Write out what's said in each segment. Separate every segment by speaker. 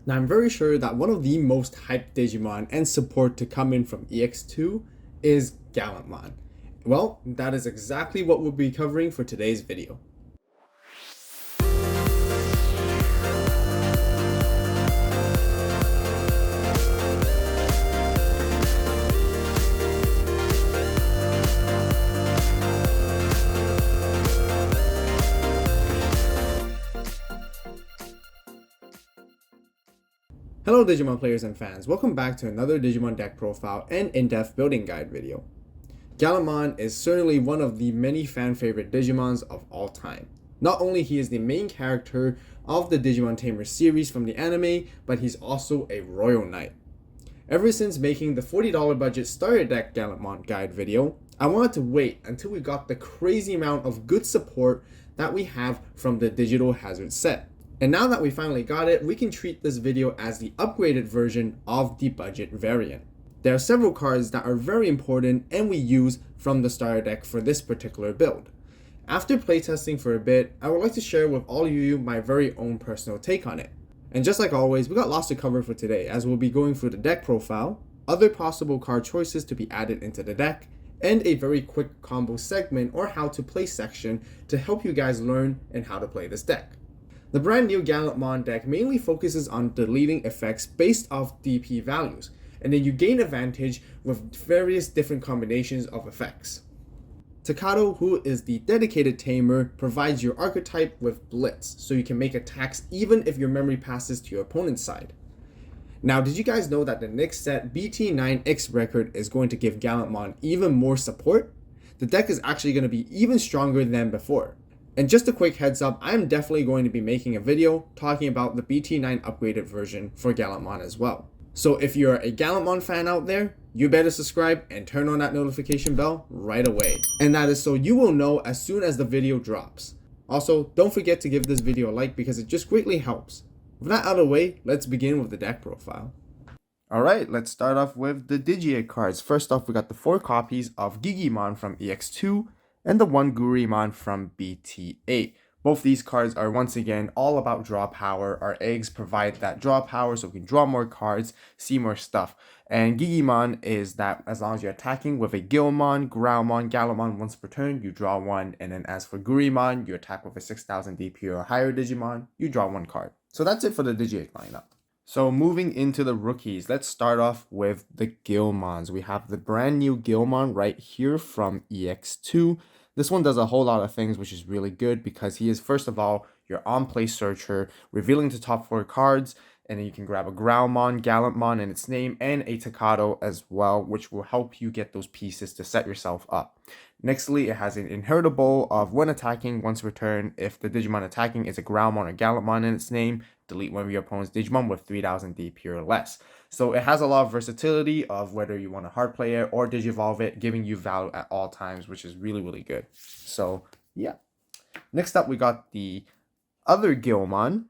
Speaker 1: Now I'm very sure that one of the most hyped Digimon and support to come in from EX2 is Gallantmon. Well, that is exactly what we'll be covering for today's video. Hello Digimon players and fans, welcome back to another Digimon deck profile and in-depth building guide video. Gallantmon is certainly one of the many fan favorite Digimons of all time. Not only he is the main character of the Digimon Tamers series from the anime, but he's also a royal knight. Ever since making the $40 budget starter deck Gallantmon guide video, I wanted to wait until we got the crazy amount of good support that we have from the Digital Hazard set. And now that we finally got it, we can treat this video as the upgraded version of the budget variant. There are several cards that are very important and we use from the starter deck for this particular build. After playtesting for a bit, I would like to share with all of you my very own personal take on it. And just like always, we got lots to cover for today as we'll be going through the deck profile, other possible card choices to be added into the deck, and a very quick combo segment or how to play section to help you guys learn and how to play this deck. The brand new Gallantmon deck mainly focuses on deleting effects based off DP values, and then you gain advantage with various different combinations of effects. Takado, who is the dedicated tamer, provides your archetype with Blitz, so you can make attacks even if your memory passes to your opponent's side. Now, did you guys know that the next set, BT8 EX2 record, is going to give Gallantmon even more support? The deck is actually going to be even stronger than before. And just a quick heads up, I'm definitely going to be making a video talking about the BT9 upgraded version for Gallantmon as well. So if you're a Gallantmon fan out there, you better subscribe and turn on that notification bell right away. And that is so you will know as soon as the video drops. Also, don't forget to give this video a like because it just greatly helps. With that out of the way, let's begin with the deck profile. Alright, let's start off with the Digi-Egg cards. First off, we got the 4 copies of Digimon from EX2, and the 1 Gurimon from BT8. Both these cards are once again all about draw power. Our eggs provide that draw power so we can draw more cards, see more stuff. And Digimon is that as long as you're attacking with a Gilmon, Growlmon, Gallantmon once per turn, you draw 1. And then as for Gurimon, you attack with a 6000 DP or higher Digimon, you draw 1 card. So that's it for the Digi-Egg lineup. So moving into the rookies, let's start off with the Gilmons. We have the brand new Gilmon right here from EX2. This one does a whole lot of things, which is really good because he is, first of all, your on-play searcher, revealing the top 4 cards, and then you can grab a Growlmon, Gallantmon in its name, and a Takado as well, which will help you get those pieces to set yourself up. Nextly, it has an inheritable of when attacking once per turn. If the Digimon attacking is a Growlmon or Gallantmon in its name, delete one of your opponent's Digimon with 3000 DP or less. So it has a lot of versatility of whether you want to hard play it or Digivolve it, giving you value at all times, which is really, really good. So yeah. Next up, we got the other Gilmon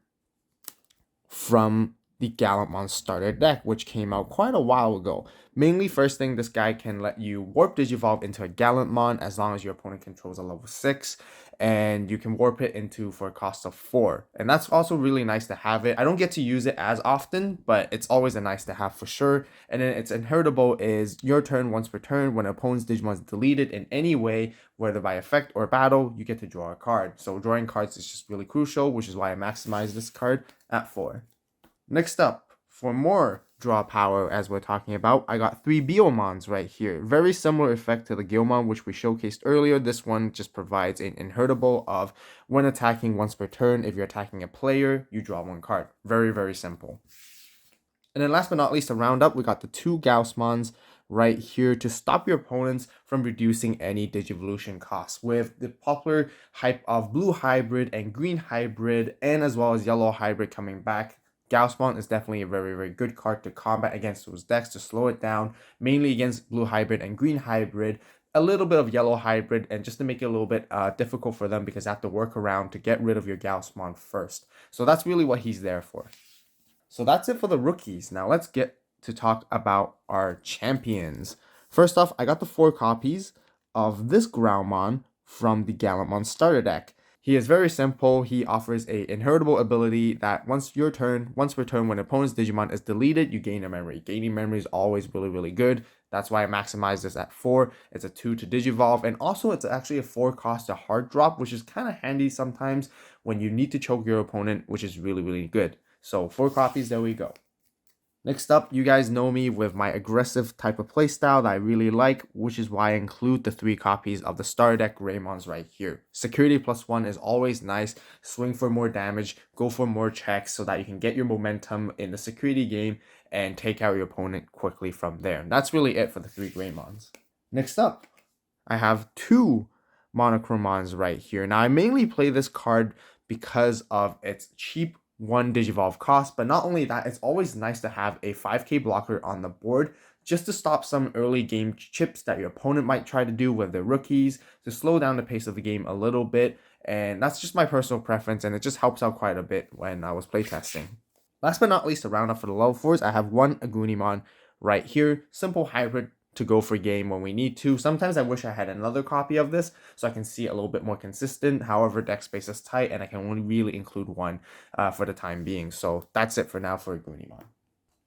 Speaker 1: from the Gallantmon Starter Deck, which came out quite a while ago. Mainly, first thing, this guy can let you warp Digivolve into a Gallantmon as long as your opponent controls a level 6, and you can warp it into for a cost of 4. And that's also really nice to have it. I don't get to use it as often, but it's always a nice to have for sure. And then its inheritable is your turn once per turn. When an opponent's Digimon is deleted in any way, whether by effect or battle, you get to draw a card. So drawing cards is just really crucial, which is why I maximize this card at 4. Next up, for more draw power as we're talking about, I got 3 Beelzemons right here. Very similar effect to the Gilmon which we showcased earlier. This one just provides an inheritable of when attacking once per turn. If you're attacking a player, you draw 1 card. Very, very simple. And then last but not least, to round up, we got the 2 Gaussmons right here to stop your opponents from reducing any Digivolution costs. With the popular hype of blue hybrid and green hybrid and as well as yellow hybrid coming back, Gaussmon is definitely a very, very good card to combat against those decks, to slow it down, mainly against blue hybrid and green hybrid, a little bit of yellow hybrid, and just to make it a little bit difficult for them because they have to work around to get rid of your Gaussmon first. So that's really what he's there for. So that's it for the rookies. Now let's get to talk about our champions. First off, I got the 4 copies of this Growlmon from the Gallantmon Starter Deck. He is very simple. He offers a inheritable ability that once per turn, when opponent's Digimon is deleted, you gain a memory. Gaining memory is always really, really good. That's why I maximized this at 4. It's a 2 to Digivolve, and also it's actually a 4 cost to hard drop, which is kind of handy sometimes when you need to choke your opponent, which is really, really good. So 4 copies, there we go. Next up, you guys know me with my aggressive type of playstyle that I really like, which is why I include the 3 copies of the starter deck Greymons right here. Security +1 is always nice. Swing for more damage, go for more checks so that you can get your momentum in the security game and take out your opponent quickly from there. And that's really it for the 3 Greymons. Next up, I have 2 Monochromons right here. Now, I mainly play this card because of its cheap 1 Digivolve cost, but not only that, it's always nice to have a 5k blocker on the board just to stop some early game chips that your opponent might try to do with their rookies, to slow down the pace of the game a little bit, and that's just my personal preference, and it just helps out quite a bit when I was playtesting. Last but not least, to round up for the level 4s, I have 1 Ophanimon right here, simple hybrid to go for game when we need to. Sometimes I wish I had another copy of this so I can see it a little bit more consistent. However, deck space is tight and I can only really include 1 for the time being. So that's it for now for Ophanimon.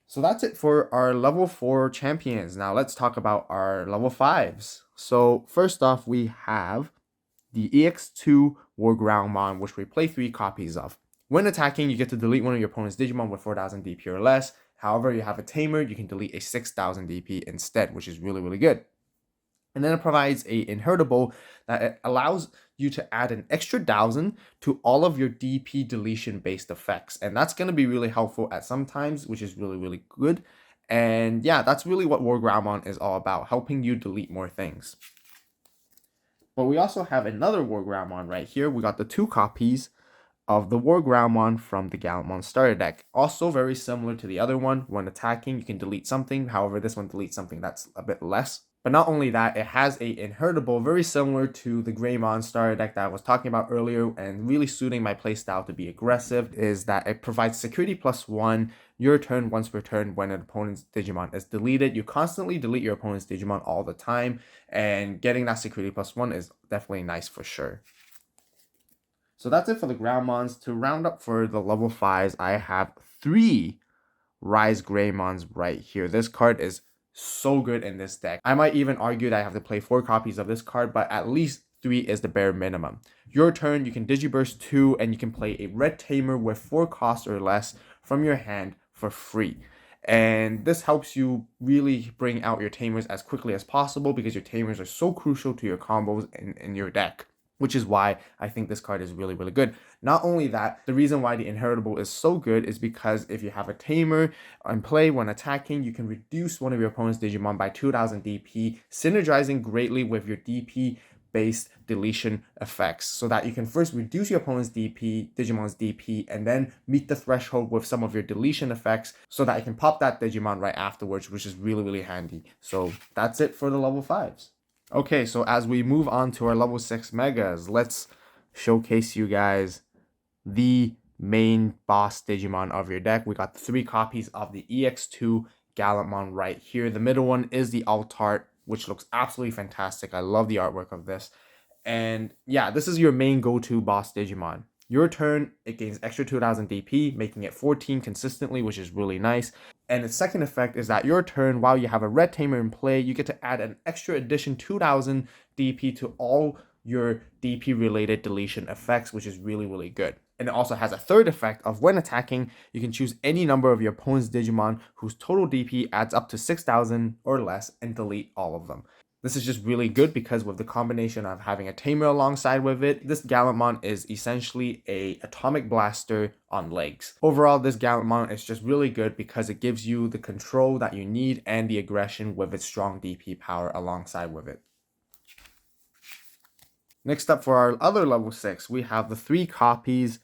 Speaker 1: So that's it for our level 4 champions. Now let's talk about our level 5s. So first off, we have the EX2 BlackWarGreymon, which we play 3 copies of. When attacking, you get to delete one of your opponent's Digimon with 4,000 DP or less. However, you have a Tamer, you can delete a 6,000 DP instead, which is really, really good. And then it provides a inheritable that allows you to add an extra 1,000 to all of your DP deletion based effects. And that's going to be really helpful at some times, which is really, really good. And yeah, that's really what BlackWarGreymon is all about, helping you delete more things. But we also have another BlackWarGreymon right here. We got the 2 copies of the BlackWarGreymon from the Gallantmon Starter Deck. Also very similar to the other one. When attacking, you can delete something. However, this one deletes something that's a bit less. But not only that, it has a inheritable very similar to the Greymon Starter Deck that I was talking about earlier, and really suiting my playstyle to be aggressive, is that it provides security +1 your turn once per turn when an opponent's Digimon is deleted. You constantly delete your opponent's Digimon all the time, and getting that security +1 is definitely nice for sure. So that's it for the Greymons. To round up for the level 5s, I have 3 BlackWarGreymons right here. This card is so good in this deck. I might even argue that I have to play 4 copies of this card, but at least 3 is the bare minimum. Your turn, you can Digiburst 2, and you can play a red Tamer with 4 costs or less from your hand for free. And this helps you really bring out your Tamers as quickly as possible, because your Tamers are so crucial to your combos in your deck, which is why I think this card is really, really good. Not only that, the reason why the inheritable is so good is because if you have a Tamer in play when attacking, you can reduce one of your opponent's Digimon by 2,000 DP, synergizing greatly with your DP based deletion effects, so that you can first reduce your opponent's Digimon's DP, and then meet the threshold with some of your deletion effects so that you can pop that Digimon right afterwards, which is really, really handy. So that's it for the level 5s. Okay, so as we move on to our level 6 megas, let's showcase you guys the main boss Digimon of your deck. We got 3 copies of the EX2 Gallantmon right here. The middle one is the alt art, which looks absolutely fantastic. I love the artwork of this. And yeah, this is your main go-to boss Digimon. Your turn, it gains extra 2,000 DP, making it 14 consistently, which is really nice. And its second effect is that your turn, while you have a red Tamer in play, you get to add an extra addition 2,000 DP to all your DP related deletion effects, which is really, really good. And it also has a third effect of when attacking, you can choose any number of your opponent's Digimon whose total DP adds up to 6,000 or less and delete all of them. This is just really good because with the combination of having a Tamer alongside with it, this Gallantmon is essentially a atomic blaster on legs. Overall, this Gallantmon is just really good because it gives you the control that you need and the aggression with its strong DP power alongside with it. Next up for our other level 6, we have the 3 copies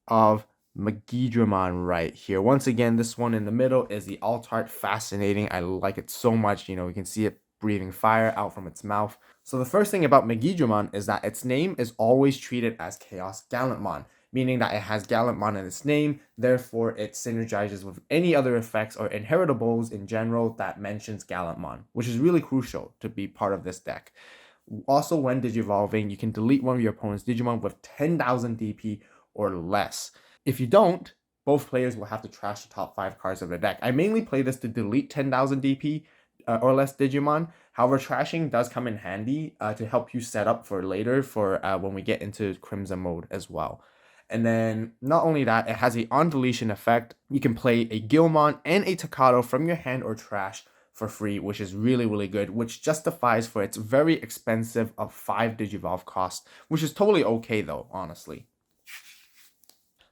Speaker 1: of Imperialdramon right here. Once again, this one in the middle is the alt art. Fascinating. I like it so much. You know, you can see it breathing fire out from its mouth. So the first thing about Imperialdramon is that its name is always treated as Chaos Gallantmon, meaning that it has Gallantmon in its name, therefore it synergizes with any other effects or inheritables in general that mentions Gallantmon, which is really crucial to be part of this deck. Also, when Digivolving, you can delete one of your opponent's Digimon with 10,000 DP or less. If you don't, both players will have to trash the top 5 cards of the deck. I mainly play this to delete 10,000 DP or less Digimon. However, trashing does come in handy to help you set up for later for when we get into Crimson mode as well. And then not only that, it has a on deletion effect. You can play a Gallantmon and a Tocado from your hand or trash for free, which is really, really good, which justifies for its very expensive of 5 Digivolve cost, which is totally okay though, honestly.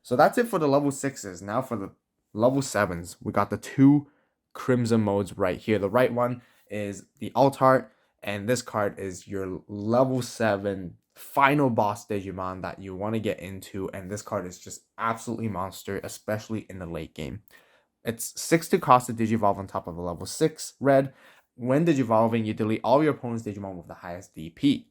Speaker 1: So that's it for the level 6s. Now for the level 7s, we got the 2 Crimson modes right here. The right one is the Alt Art, and this card is your level 7 final boss Digimon that you want to get into, and this card is just absolutely monster, especially in the late game. It's 6 to cost to Digivolve on top of a level 6 red. When Digivolving, you delete all your opponent's Digimon with the highest DP.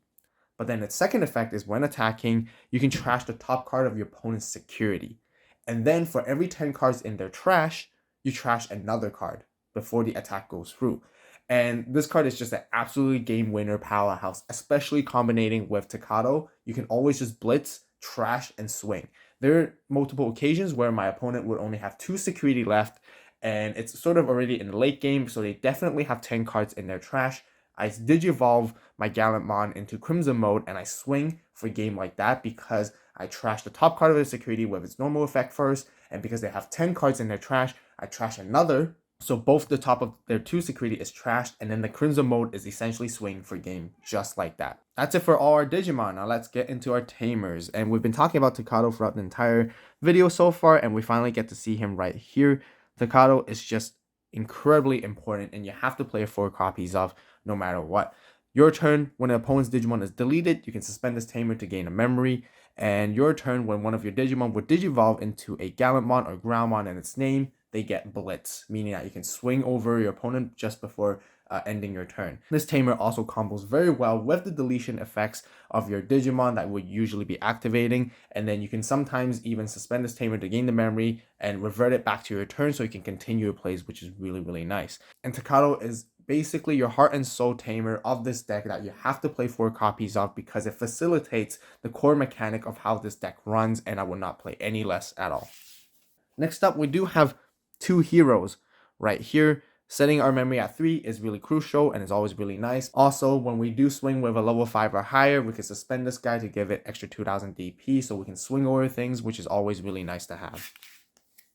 Speaker 1: But then its second effect is when attacking, you can trash the top card of your opponent's security. And then for every 10 cards in their trash, you trash another card before the attack goes through. And this card is just an absolutely game winner powerhouse, especially combining with Tocado. You can always just blitz, trash, and swing. There are multiple occasions where my opponent would only have 2 security left, and it's sort of already in the late game, so they definitely have 10 cards in their trash. I Digivolve my Gallantmon into Crimson mode, and I swing for a game like that because I trash the top card of their security with its normal effect first, and because they have 10 cards in their trash, I trash another. So both the top of their 2 security is trashed, and then the Crimson mode is essentially swing for game, just like that. That's it for all our Digimon. Now let's get into our Tamers. And we've been talking about Tocado throughout the entire video so far, and we finally get to see him right here. Tocado is just incredibly important, and you have to play 4 copies of no matter what. Your turn, when an opponent's Digimon is deleted, you can suspend this Tamer to gain a memory. And your turn, when one of your Digimon would Digivolve into a Gallantmon or Groundmon in its name, they get Blitz, meaning that you can swing over your opponent just before ending your turn. This Tamer also combos very well with the deletion effects of your Digimon that would usually be activating, and then you can sometimes even suspend this Tamer to gain the memory and revert it back to your turn so you can continue your plays, which is really, really nice. And Tocado is basically your heart and soul Tamer of this deck that you have to play 4 copies of because it facilitates the core mechanic of how this deck runs, and I will not play any less at all. Next up, we do have 2 heroes right here. Setting our memory at 3 is really crucial and is always really nice. Also, when we do swing with a level 5 or higher, we can suspend this guy to give it extra 2000 DP so we can swing over things, which is always really nice to have.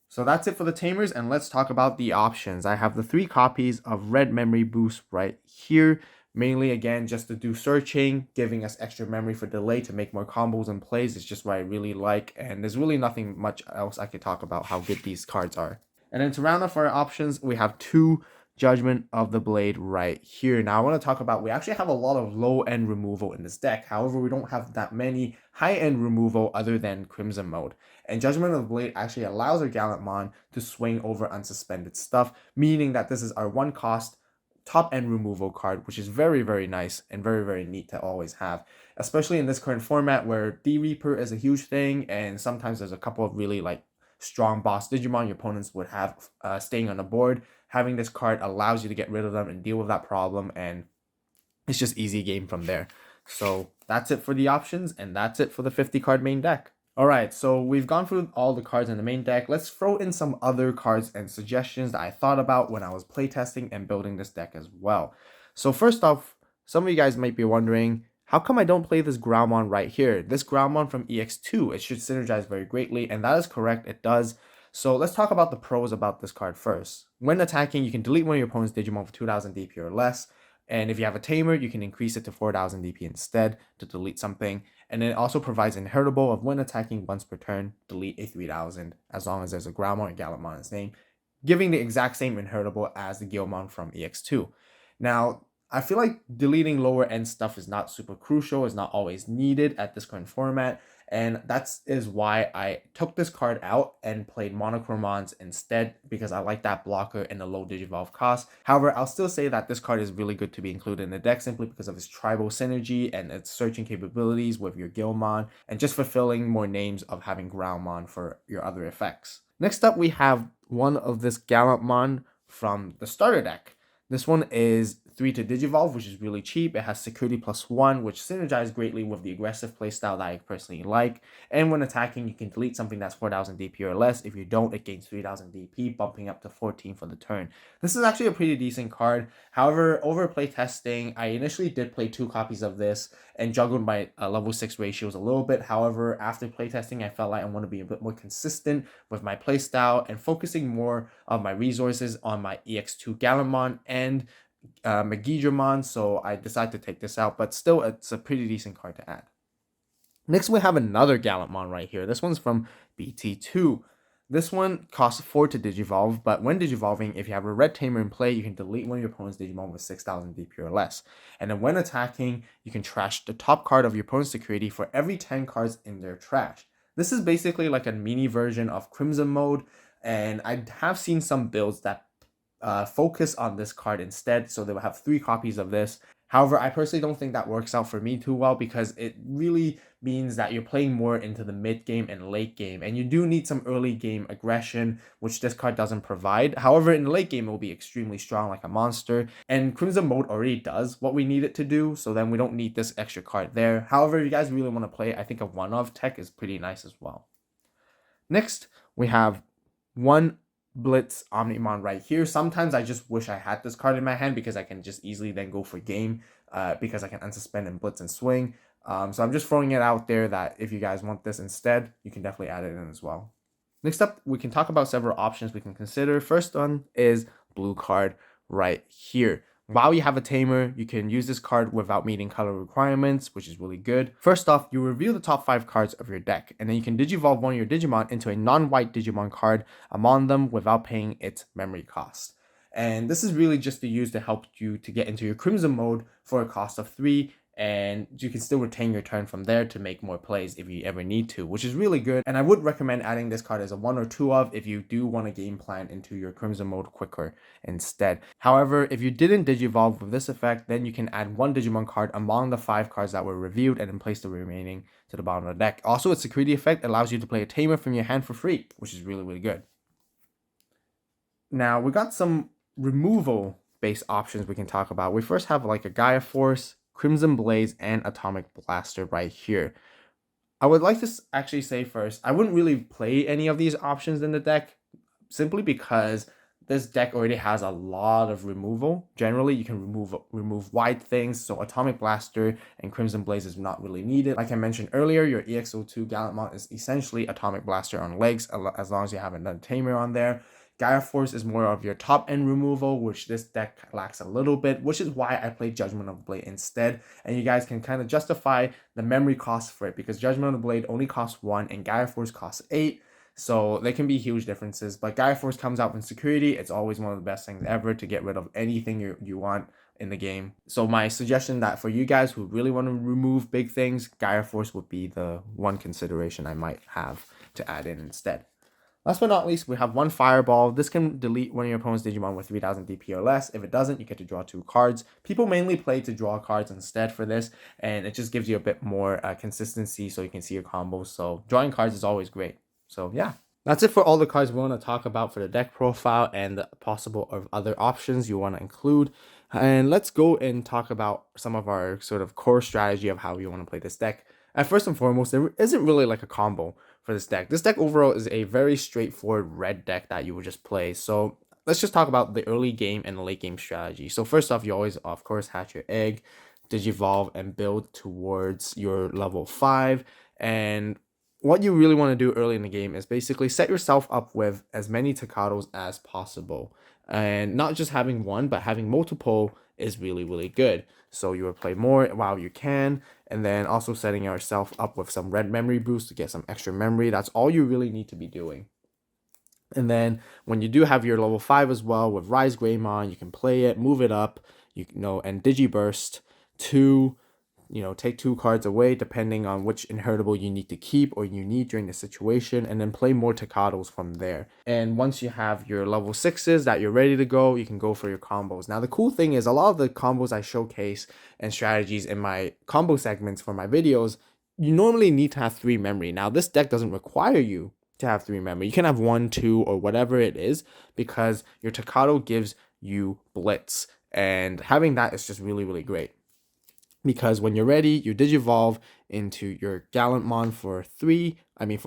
Speaker 1: So that's it for the Tamers, and let's talk about the options. I have the 3 copies of Red Memory Boost right here. Mainly, again, just to do searching, giving us extra memory for delay to make more combos and plays is just what I really like. And there's really nothing much else I could talk about how good these cards are. And then to round off our options, we have 2 Judgment of the Blade right here. Now, I want to talk about, we actually have a lot of low-end removal in this deck. However, we don't have that many high-end removal other than Crimson mode. And Judgment of the Blade actually allows our Gallantmon to swing over unsuspended stuff, meaning that this is our 1 cost top-end removal card, which is very, very nice and very, very neat to always have. Especially in this current format where D-Reaper is a huge thing, and sometimes there's a couple of really strong boss Digimon your opponents would have staying on the board. Having this card allows you to get rid of them and deal with that problem, and it's just easy game from there. So that's it for the options, and that's it for the 50 card main deck. Alright, so we've gone through all the cards in the main deck. Let's throw in some other cards and suggestions that I thought about when I was playtesting and building this deck as well. So first off, some of you guys might be wondering, how come I don't play this Groundmon right here? This Groundmon from EX2, it should synergize very greatly, and that is correct, it does. So let's talk about the pros about this card first. When attacking, you can delete one of your opponent's Digimon for 2000 DP or less. And if you have a Tamer, you can increase it to 4000 DP instead to delete something. And then it also provides inheritable of when attacking once per turn, delete a 3000 as long as there's a Groundmon or Gallantmon in its name, giving the exact same inheritable as the Gallantmon from EX2. Now, I feel like deleting lower end stuff is not super crucial, is not always needed at this current format. And that is why I took this card out and played Monochromons instead, because I like that blocker and the low Digivolve cost. However, I'll still say that this card is really good to be included in the deck simply because of its tribal synergy and its searching capabilities with your Gilmon, and just fulfilling more names of having Groundmon for your other effects. Next up, we have one of this Gallantmon from the starter deck. This one is 3 to Digivolve, which is really cheap. It has Security +1, which synergizes greatly with the aggressive playstyle that I personally like. And when attacking, you can delete something that's 4000 DP or less. If you don't, it gains 3000 DP, bumping up to 14 for the turn. This is actually a pretty decent card. However, over playtesting, I initially did play 2 copies of this and juggled my level 6 ratios a little bit. However, after playtesting, I felt like I want to be a bit more consistent with my playstyle and focusing more of my resources on my EX2 Gallantmon and Megidramon, so I decided to take this out, but still it's a pretty decent card to add. Next we have another Gallantmon right here. This one's from BT2. This one costs 4 to Digivolve, but when Digivolving, if you have a red Tamer in play, you can delete one of your opponent's Digimon with 6000 DP or less. And then when attacking, you can trash the top card of your opponent's security for every 10 cards in their trash. This is basically like a mini version of Crimson mode, and I have seen some builds that focus on this card instead, so they will have 3 copies of this. However, I personally don't think that works out for me too well, because it really means that you're playing more into the mid game and late game, and you do need some early game aggression, which this card doesn't provide. However, in the late game, it will be extremely strong like a monster, and Crimson mode already does what we need it to do, so then we don't need this extra card there. However, if you guys really want to play, I think a one-of tech is pretty nice as well. Next, we have one Blitz Ophanimon right here. Sometimes I just wish I had this card in my hand because I can just easily then go for game because I can unsuspend and blitz and swing. So I'm just throwing it out there that if you guys want this instead, you can definitely add it in as well. Next up, we can talk about several options we can consider. First one is blue card right here. While you have a Tamer, you can use this card without meeting color requirements, which is really good. First off, you reveal the top 5 cards of your deck, and then you can Digivolve one of your Digimon into a non-white Digimon card among them without paying its memory cost. And this is really just to use to help you to get into your Crimson mode for a cost of 3, and you can still retain your turn from there to make more plays if you ever need to, which is really good. And I would recommend adding this card as a 1 or 2 of if you do want to game plan into your Crimson mode quicker instead. However, if you didn't Digivolve with this effect, then you can add 1 Digimon card among the 5 cards that were reviewed and then place the remaining to the bottom of the deck. Also, its security effect allows you to play a Tamer from your hand for free, which is really, really good. Now, we got some removal based options we can talk about. We first have like a Gaia Force, Crimson Blaze, and Atomic Blaster right here. I would like to actually say first, I wouldn't really play any of these options in the deck simply because this deck already has a lot of removal. Generally, you can remove wide things, so Atomic Blaster and Crimson Blaze is not really needed. Like I mentioned earlier, your EX2 Gallantmon is essentially Atomic Blaster on legs, as long as you have another Tamer on there. Gaia Force is more of your top end removal, which this deck lacks a little bit, which is why I played Judgment of the Blade instead. And you guys can kind of justify the memory cost for it, because Judgment of the Blade only costs 1 and Gaia Force costs 8. So they can be huge differences, but Gaia Force comes out with security. It's always one of the best things ever to get rid of anything you want in the game. So my suggestion that for you guys who really want to remove big things, Gaia Force would be the one consideration I might have to add in instead. Last but not least, we have 1 Fireball. This can delete one of your opponent's Digimon with 3000 DP or less. If it doesn't, you get to draw 2 cards. People mainly play to draw cards instead for this, and it just gives you a bit more consistency so you can see your combos. So drawing cards is always great. So yeah, that's it for all the cards we want to talk about for the deck profile and the possible of other options you want to include. And let's go and talk about some of our sort of core strategy of how you want to play this deck. First and foremost, there isn't really like a combo for this deck. This deck overall is a very straightforward red deck that you would just play. So let's just talk about the early game and the late game strategy. So first off, you always, of course, hatch your egg, Digivolve, and build towards your level 5. And what you really want to do early in the game is basically set yourself up with as many Takados as possible. And not just having one, but having multiple is really, really good. So you will play more while you can, and then also setting yourself up with some red memory boost to get some extra memory. That's all you really need to be doing. And then when you do have your level 5 as well with BlackWarGreymon, you can play it, move it up, and Digiburst to take 2 cards away depending on which inheritable you need to keep or you need during the situation, and then play more Takados from there. And once you have your level 6s that you're ready to go, you can go for your combos. Now the cool thing is a lot of the combos I showcase and strategies in my combo segments for my videos, you normally need to have 3 memory. Now this deck doesn't require you to have 3 memory. You can have 1, 2, or whatever it is, because your Takado gives you blitz. And having that is just really, really great. Because when you're ready, you Digivolve into your Gallantmon for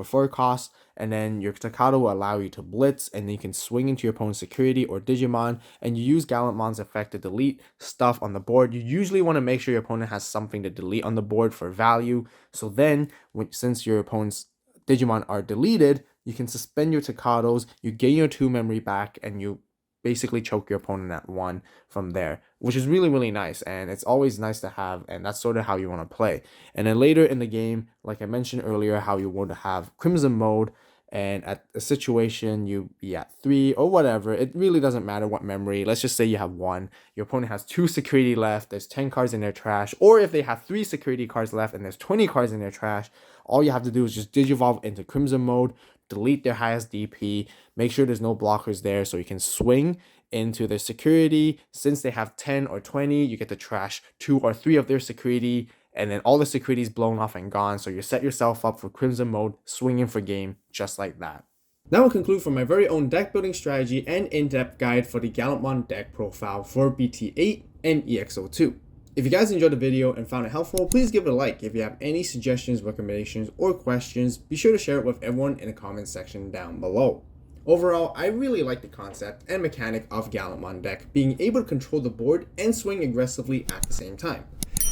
Speaker 1: 4 costs, and then your Staccato will allow you to blitz, and then you can swing into your opponent's security or Digimon, and you use Gallantmon's effect to delete stuff on the board. You usually want to make sure your opponent has something to delete on the board for value. So then, since your opponent's Digimon are deleted, you can suspend your Staccatos, you gain your 2 memory back, and you basically choke your opponent at 1 from there, which is really, really nice, and it's always nice to have, and that's sort of how you want to play. And then later in the game, like I mentioned earlier, how you want to have Crimson mode, and at a situation you be at 3 or whatever, it really doesn't matter what memory. Let's just say you have 1, your opponent has 2 security left, there's 10 cards in their trash, or if they have 3 security cards left and there's 20 cards in their trash, all you have to do is just Digivolve into Crimson mode, delete their highest DP, make sure there's no blockers there so you can swing into their security. Since they have 10 or 20, you get to trash 2 or 3 of their security, and then all the security is blown off and gone, so you set yourself up for Crimson mode, swinging for game, just like that. That will conclude for my very own deck building strategy and in-depth guide for the Gallantmon deck profile for BT8 and EX2. If you guys enjoyed the video and found it helpful, please give it a like. If you have any suggestions, recommendations, or questions, be sure to share it with everyone in the comment section down below. Overall, I really like the concept and mechanic of Gallantmon deck, being able to control the board and swing aggressively at the same time.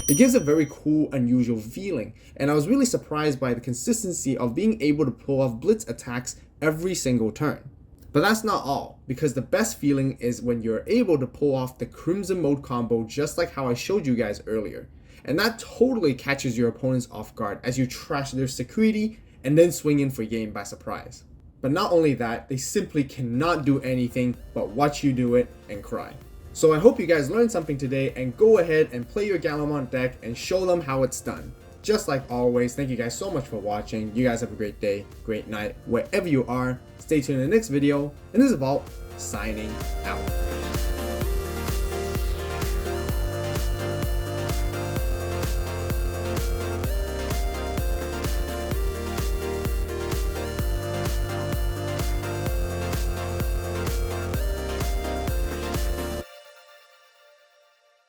Speaker 1: It gives a very cool, unusual feeling, and I was really surprised by the consistency of being able to pull off blitz attacks every single turn. But that's not all, because the best feeling is when you're able to pull off the Crimson mode combo just like how I showed you guys earlier. And that totally catches your opponents off guard as you trash their security and then swing in for game by surprise. But not only that, they simply cannot do anything but watch you do it and cry. So I hope you guys learned something today, and go ahead and play your Gallantmon deck and show them how it's done. Just like always, thank you guys so much for watching. You guys have a great day, great night, wherever you are. Stay tuned in the next video, and this is AVAULT signing out.